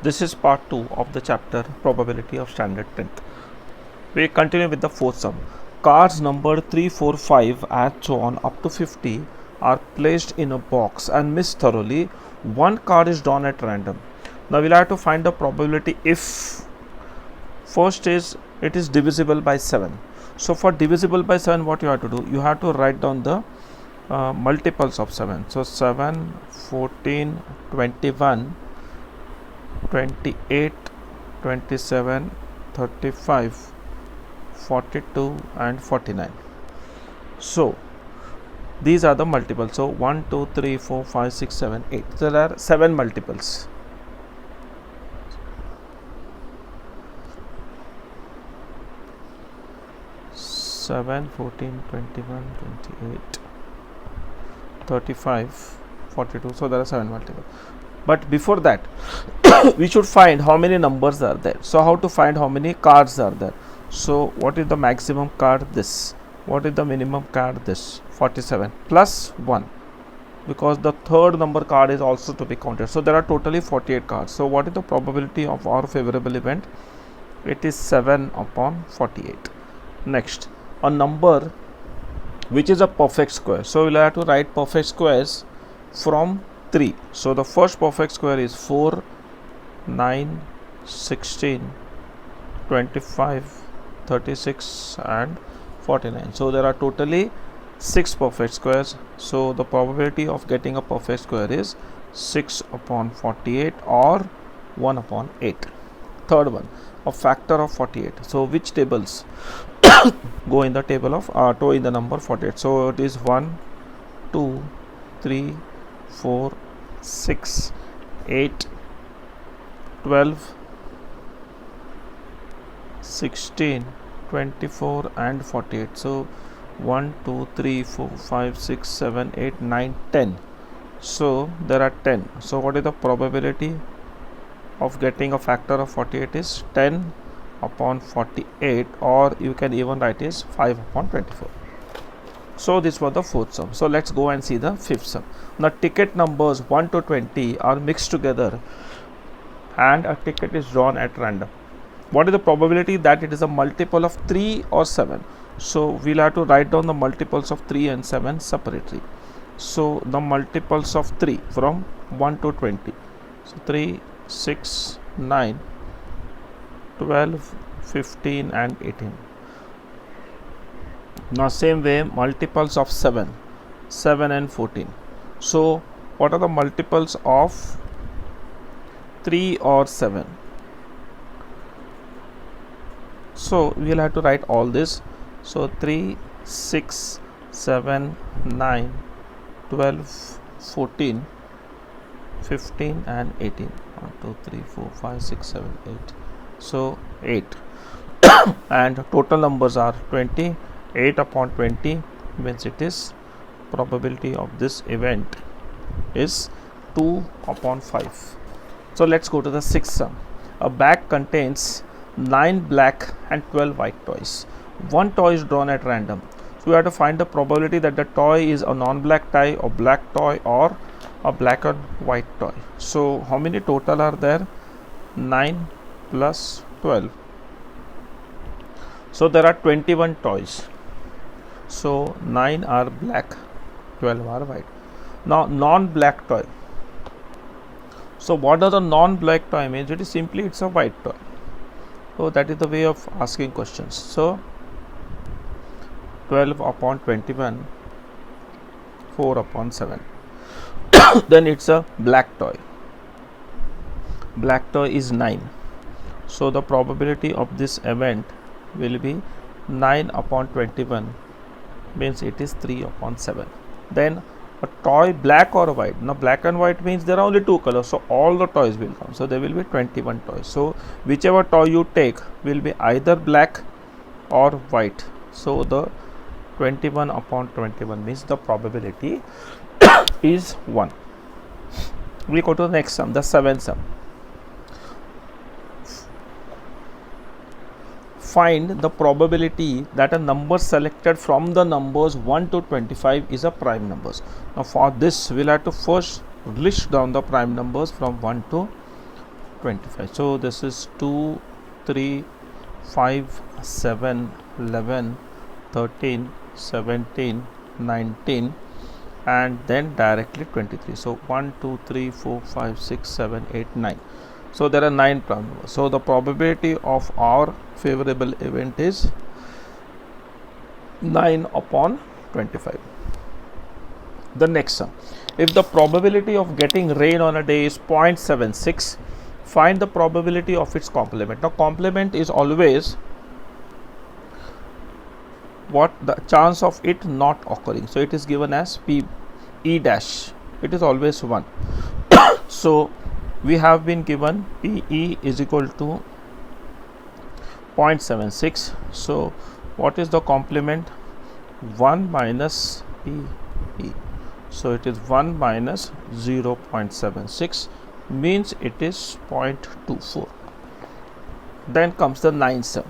This is part 2 of the chapter Probability of Standard 10th. We continue with the fourth sum. Cards numbered 3, 4, 5 and so on up to 50 are placed in a box and mixed thoroughly. One card is drawn at random. Now we'll have to find the probability if first is it is divisible by 7. So for divisible by 7, what you have to do? You have to write down the multiples of 7. So 7, 14, 21, 28, 27, 35, 42 and 49. So these are the multiples. So 1, 2, 3, 4, 5, 6, 7, 8. There are 7 multiples. Seven, 14, 21, 28, 35, 42. So there are 7 multiples. But before that, we should find how many numbers are there. So how to find how many cards are there? So what is the maximum card? This. What is the minimum card? This. 47 plus 1, because the third number card is also to be counted. So there are totally 48 cards. So what is the probability of our favorable event? It is 7 upon 48. Next, a number which is a perfect square. So we'll have to write perfect squares from 3. So the first perfect square is 4, 9, 16, 25, 36 and 49. So there are totally 6 perfect squares. So the probability of getting a perfect square is 6 upon 48 or 1 upon 8. Third one, a factor of 48. So which tables go in the table of in the number 48? So it is 1, 2, 3, 4, 6, 8, 12, 16, 24 and 48. So 1, 2, 3, 4, 5, 6, 7, 8, 9, 10. So there are 10. So what is the probability of getting a factor of 48 is 10 upon 48, or you can even write is 5 upon 24. So this was the fourth sum. So let's go and see the fifth sum. Now ticket numbers 1 to 20 are mixed together and a ticket is drawn at random. What is the probability that it is a multiple of 3 or 7? So we'll have to write down the multiples of 3 and 7 separately. So the multiples of 3 from 1 to 20. So 3, 6, 9, 12, 15 and 18. Now same way multiples of 7 and 14. So what are the multiples of 3 or 7? So we will have to write all this. So 3, 6, 7, 9, 12, 14, 15 and 18. 1, 2, 3, 4, 5, 6, 7, 8. So 8. And total numbers are 20. 8 upon 20 means it is probability of this event is 2 upon 5. So let's go to the sixth sum. A bag contains 9 black and 12 white toys. One toy is drawn at random. So we have to find the probability that the toy is a non-black toy or black toy or a black and white toy. So how many total are there? 9 plus 12. So there are 21 toys. So 9 are black, 12 are white. Now non-black toy. So what does a non-black toy mean? It is simply it's a white toy. So that is the way of asking questions. So 12 upon 21, 4 upon 7. Then it's a black toy. Black toy is 9. So the probability of this event will be 9 upon 21 means it is 3 upon 7. Then a toy black or white. Now black and white means there are only 2 colors, so all the toys will come. So there will be 21 toys. So whichever toy you take will be either black or white. So the 21 upon 21 means the probability is 1. We go to the next sum, the seventh sum. Find the probability that a number selected from the numbers 1 to 25 is a prime numbers. Now for this we'll have to first list down the prime numbers from 1 to 25. So this is 2, 3, 5, 7, 11, 13, 17, 19, and then directly 23. So 1, 2, 3, 4, 5, 6, 7, 8, 9. So there are 9 prime numbers. So the probability of our favorable event is 9 upon 25. The next sum. If the probability of getting rain on a day is 0.76, find the probability of its complement. Now complement is always what the chance of it not occurring. So it is given as P E dash. It is always 1. So we have been given PE is equal to 0.76. So what is the complement? 1 minus PE. So it is 1 minus 0.76, means it is 0.24. Then comes the 9th sum.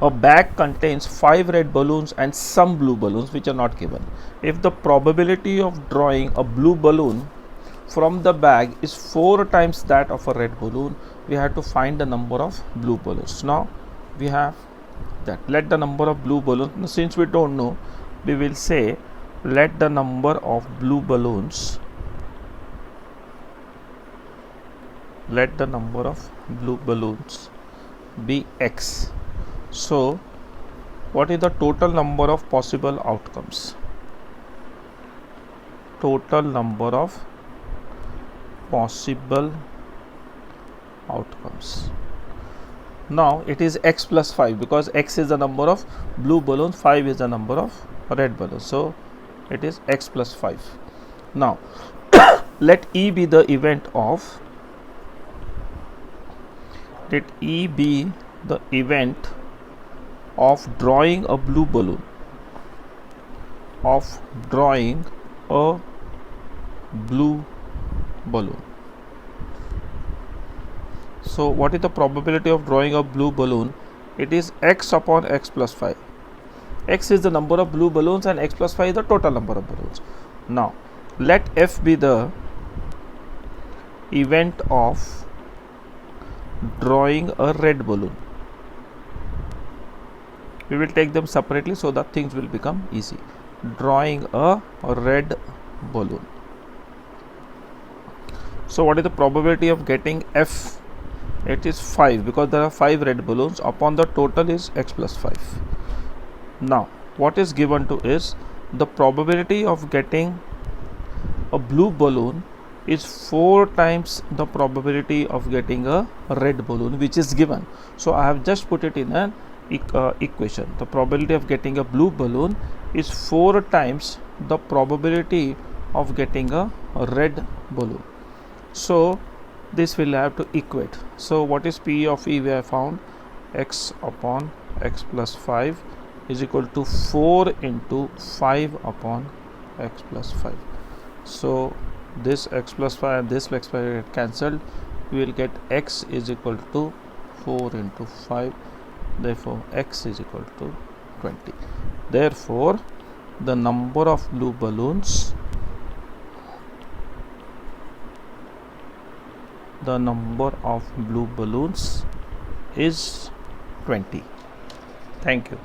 A bag contains 5 red balloons and some blue balloons which are not given. If the probability of drawing a blue balloon from the bag is 4 times that of a red balloon, we have to find the number of blue balloons. Now we have that. Let the number of blue balloons, now, since we don't know, we will say let the number of blue balloons, let the number of blue balloons be x. So what is the total number of possible outcomes? Total number of possible outcomes. Now it is x plus 5, because x is the number of blue balloons, 5 is the number of red balloons. So it is x plus 5. Now let E be the event of, let E be the event of drawing a blue balloon, of drawing a blue balloon. So what is the probability of drawing a blue balloon? It is x upon x plus 5. X is the number of blue balloons and x plus 5 is the total number of balloons. Now let F be the event of drawing a red balloon. We will take them separately so that things will become easy. Drawing a red balloon. So what is the probability of getting F? It is 5, because there are 5 red balloons, upon the total is x plus 5. Now what is given to is the probability of getting a blue balloon is 4 times the probability of getting a red balloon, which is given. So I have just put it in an equation. The probability of getting a blue balloon is 4 times the probability of getting a red balloon. So this will have to equate. So what is P of E? We have found x upon x plus 5 is equal to 4 into 5 upon x plus 5. So this x plus 5 and this x plus 5 get cancelled. We will get x is equal to 4 into 5. Therefore x is equal to 20. Therefore the number of blue balloons, the number of blue balloons is 20. Thank you.